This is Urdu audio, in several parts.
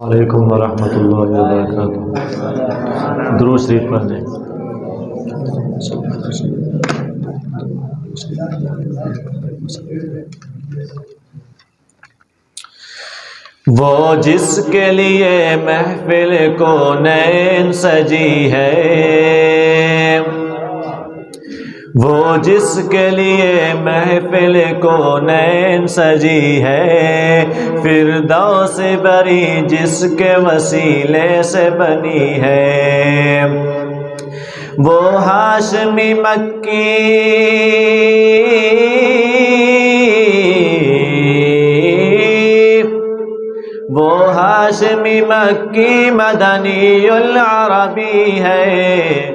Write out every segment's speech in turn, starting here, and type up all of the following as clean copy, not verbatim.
وعلیکم ورحمۃ اللہ وبرکاتہ۔ درود شریف پڑھ لیں۔ وہ جس کے لیے محفل کونین سجی ہے، وہ جس کے لیے محفل کونین سجی ہے، فردوس بری جس کے وسیلے سے بنی ہے، وہ ہاشمی مکی وہ ہاشمی مکی مدنی العربی ہے،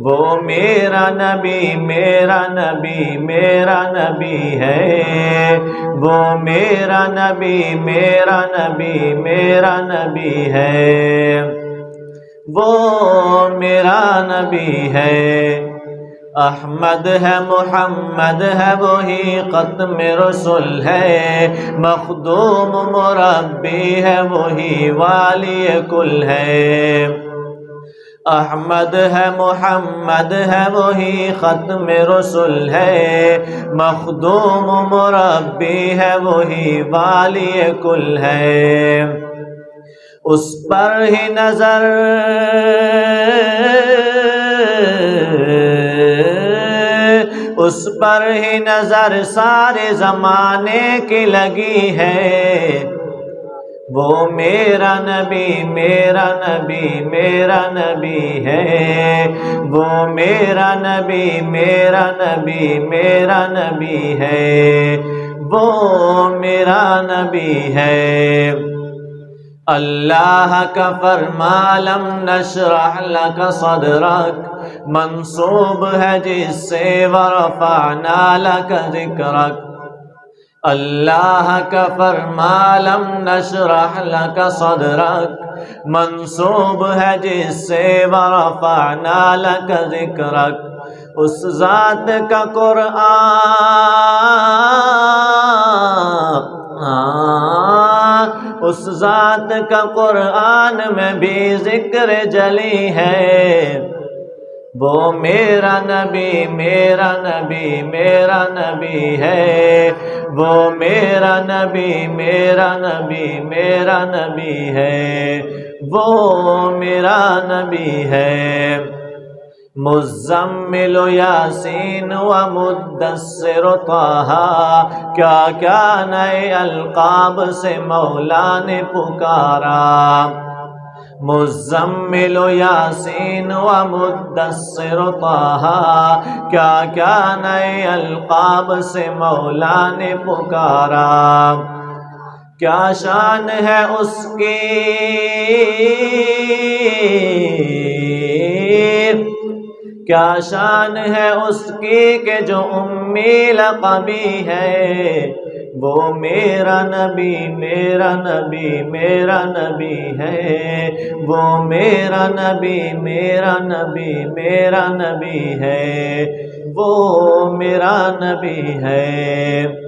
وہ میرا نبی میرا نبی میرا نبی ہے، وہ میرا نبی میرا نبی میرا نبی ہے، وہ میرا نبی ہے۔ احمد ہے محمد ہے وہی ختم رسول ہے، مخدوم مربی ہے وہی والی کل ہے۔ احمد ہے محمد ہے وہی ختم رسول ہے، مخدوم مربی ہے وہی والی کل ہے۔ اس پر ہی نظر اس پر ہی نظر سارے زمانے کی لگی ہے، وہ میرا نبی میرا نبی میرا نبی ہے، وہ میرا نبی میرا نبی میرا نبی ہے، وہ میرا نبی ہے۔ اللہ کا فرما لم نشرح لک صدرک منسوب ہے جس سے ورفعنا لک ذکرک۔ اللہ کا فرما لم نشرح لک صدرک منسوب ہے جس سے ورفعنا لک ذکرک۔ اس ذات کا اس ذات کا قرآن میں بھی ذکر جلی ہے، وہ میرا نبی میرا نبی میرا نبی ہے، وہ میرا نبی میرا نبی میرا نبی ہے، وہ میرا نبی ہے۔ مزمل یاسین و مدثر طہ، کیا کیا نئے القاب سے مولا نے پکارا۔ مزمل یاسین و مدثر طہ، کیا کیا نئے القاب سے مولا نے پکارا۔ کیا شان ہے اس کی کیا شان ہے اس کی کہ جو امی لقبی ہے، وہ میرا نبی میرا نبی میرا نبی ہے، وہ میرا نبی میرا نبی میرا نبی ہے، وہ میرا نبی ہے۔